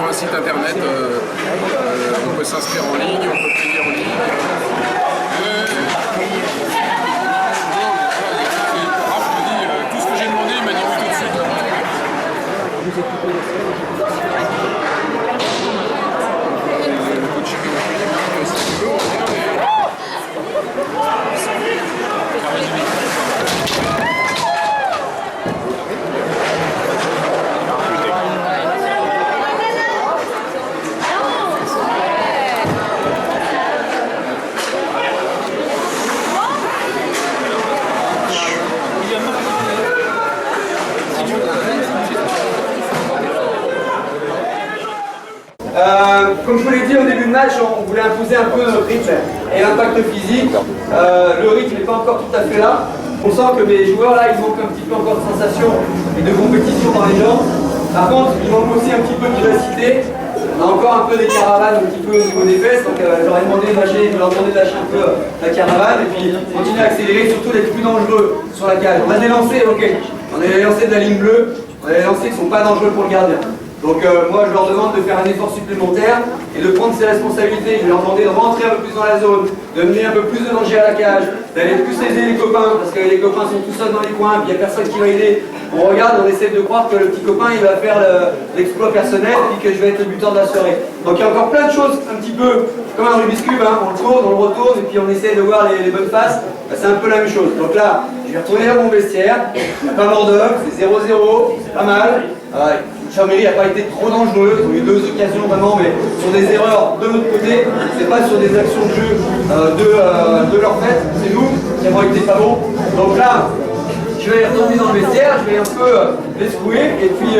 Site internet, on peut s'inscrire en ligne, on peut payer en ligne. Raph me dit tout ce que j'ai demandé, il m'a dit oui tout de suite. Le coaching est disponible, si tu veux, on vient, mais... Comme je vous l'ai dit au début de match, on voulait imposer un peu notre rythme et l'impact physique. Le rythme n'est pas encore tout à fait là. On sent que mes joueurs là, ils manquent un petit peu encore de sensation et de compétition dans les jambes. Par contre, il manque aussi un petit peu de vivacité. On a encore un peu des caravanes un petit peu au niveau des fesses, donc j'aurais demandé de leur demander de lâcher un peu la caravane et puis continuer à accélérer, surtout d'être plus dangereux sur la cage. On a des lancers, ok, on a des lancers de la ligne bleue, on a des lancers qui ne sont pas dangereux pour le gardien. Donc moi je leur demande de faire un effort supplémentaire et de prendre ses responsabilités. Je vais leur demander de rentrer un peu plus dans la zone, de mener un peu plus de danger à la cage, d'aller plus aider les copains parce que les copains sont tout seuls dans les coins, puis il n'y a personne qui va aider. On regarde, on essaie de croire que le petit copain il va faire l'exploit personnel et que je vais être le buteur de la soirée. Donc il y a encore plein de choses un petit peu comme un Rubik's Cube, hein. On le tourne, on le retourne et puis on essaie de voir les bonnes faces. C'est un peu la même chose. Donc là, je vais retourner dans mon vestiaire, pas mort d'homme, c'est 0-0, c'est pas mal. Chambéry n'a pas été trop dangereux, ils ont eu 2 occasions vraiment, mais sur des erreurs de notre côté, c'est pas sur des actions de jeu de leur fait, c'est nous qui avons été pas bons. Donc là, je vais retourner dans le vestiaire, je vais un peu les secouer, et puis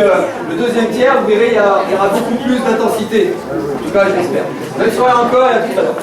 le deuxième tiers, vous verrez, il y aura beaucoup plus d'intensité. En tout cas, je l'espère. Bonne soirée encore et à tout à l'heure.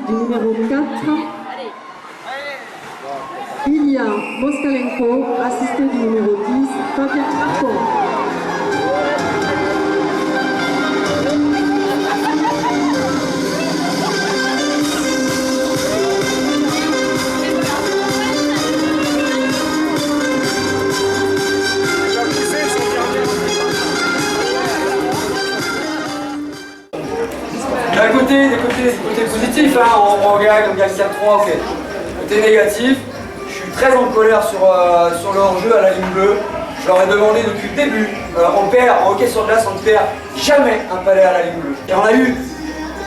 du numéro 4, Ilya Moskalenko, assisté du numéro 10, Fabien Marcon. Des côtés positifs, hein. On gagne 4-3, ok. Côté négatif, je suis très en colère sur le hors-jeu à la ligne bleue. Je leur ai demandé depuis le début, on perd en hockey sur glace, on ne perd jamais un palais à la ligne bleue. Et on a eu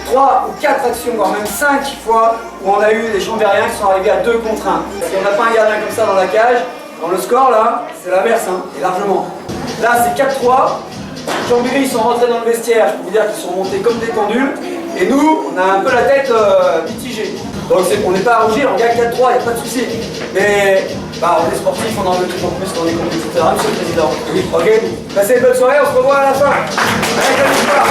3 ou 4 actions, voire même 5 fois, où on a eu des Chambériens qui sont arrivés à 2 contre 1. Si on n'a pas un gardien comme ça dans la cage, dans le score là, c'est l'inverse, hein, et largement. Là c'est 4-3. Chambéry, ils sont rentrés dans le vestiaire, je peux vous dire qu'ils sont montés comme des pendules. Et nous, on a un peu la tête mitigée. Donc on n'est pas à rougir, on gagne 4-3, il n'y a pas de souci. Mais on est sportif, on en veut toujours plus quand on est compétiteur, hein, monsieur le président. Ok, passez une bonne soirée, on se revoit à la fin. Avec la victoire.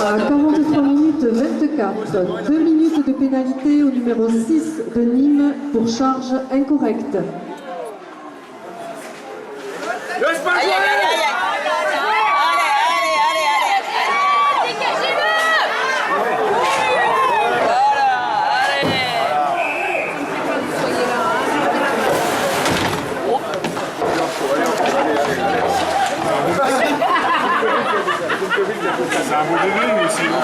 À 43 minutes 24, 2 minutes de pénalité au numéro 6 de Nîmes pour charge incorrecte. C'est un beau début, mais sinon.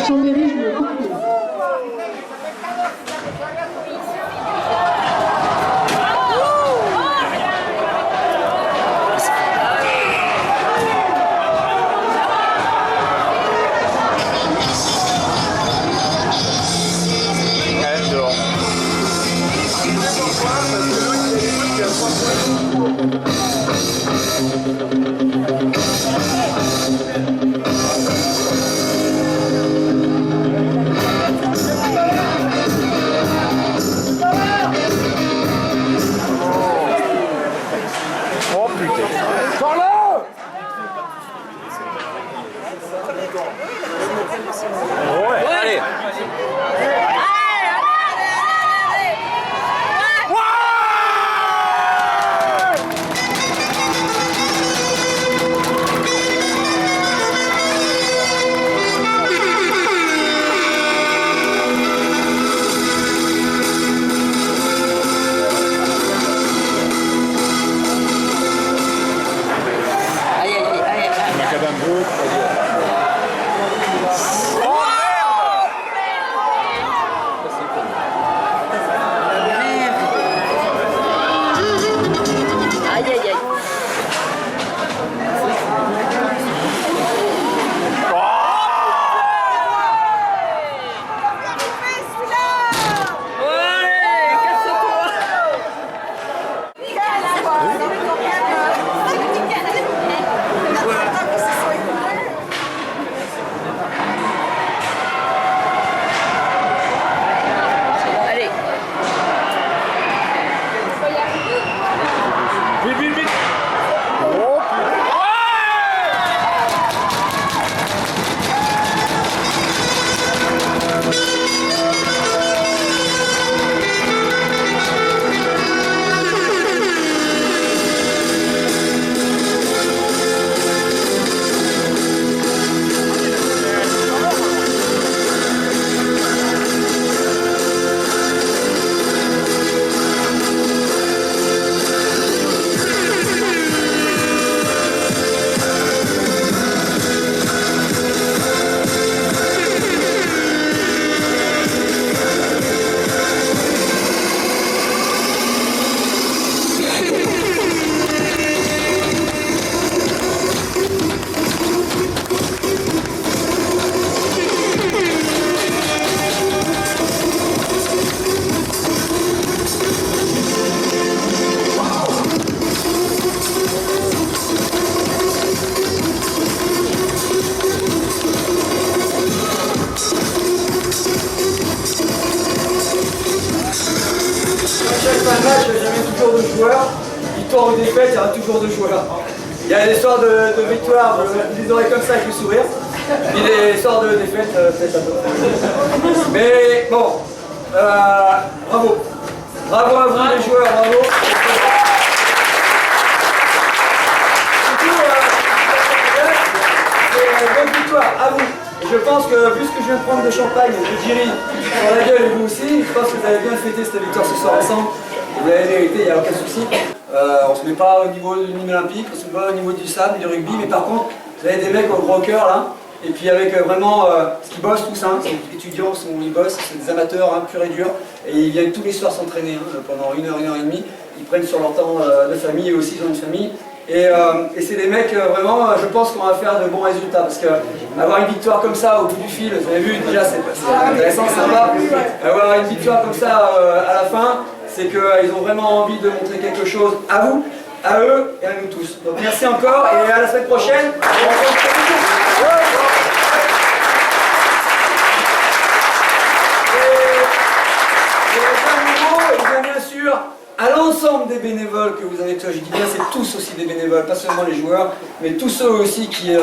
Chambéry joue au hockey. Oh putain. Sors-le! Ouais, allez. Macadam Brut. Aïe aïe aïe. Vite, vite, vite. matchs, il y avait toujours 2 joueurs. Victoire ou défaite, il y aura toujours 2 joueurs. Il y a des histoires de victoire, vous les aurez comme ça avec le sourire. Puis des histoires de défaite, peut-être un peu. Mais bon, bravo. Bravo à vous les joueurs, bravo. Bonne victoire à vous. Et je pense que, vu que je viens de prendre de champagne et de Jiri sur la gueule et vous aussi, je pense que vous avez bien fêté cette victoire ce soir ensemble. Vous l'avez mérité, il n'y a aucun souci. On ne se met pas au niveau de l'hymne olympique, on se met pas au niveau du sable, du rugby, mais par contre, vous avez des mecs au gros cœur là. Et puis avec vraiment, ce qu'ils bossent tous, hein, c'est des étudiants, ils bossent, c'est des amateurs hein, purs et durs. Et ils viennent tous les soirs s'entraîner hein, pendant 1 heure, 1 heure et demie. Ils prennent sur leur temps de famille, eux aussi ils ont une famille. Et c'est des mecs vraiment, je pense qu'on va faire de bons résultats parce que avoir une victoire comme ça au bout du fil, vous avez vu déjà c'est intéressant, sympa. Avoir une victoire comme ça à la fin, c'est qu'ils ont vraiment envie de montrer quelque chose à vous, à eux et à nous tous. Donc merci encore et à la semaine prochaine. Bien sûr, à l'ensemble des bénévoles que vous avez, je dis bien c'est tous aussi des bénévoles, pas seulement les joueurs, mais tous ceux aussi qui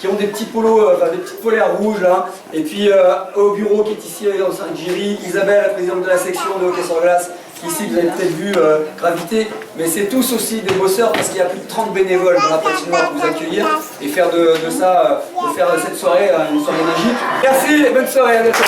ont des petits polos, enfin des petites polaires rouges là, et puis au bureau qui est ici dans Saint-Géry, Isabelle, la présidente de la section de hockey sur glace, ici vous avez peut-être vu graviter, mais c'est tous aussi des bosseurs parce qu'il y a plus de 30 bénévoles dans la patinoire pour vous accueillir et faire de ça, de faire cette soirée une soirée magique. Merci et bonne soirée, à bientôt.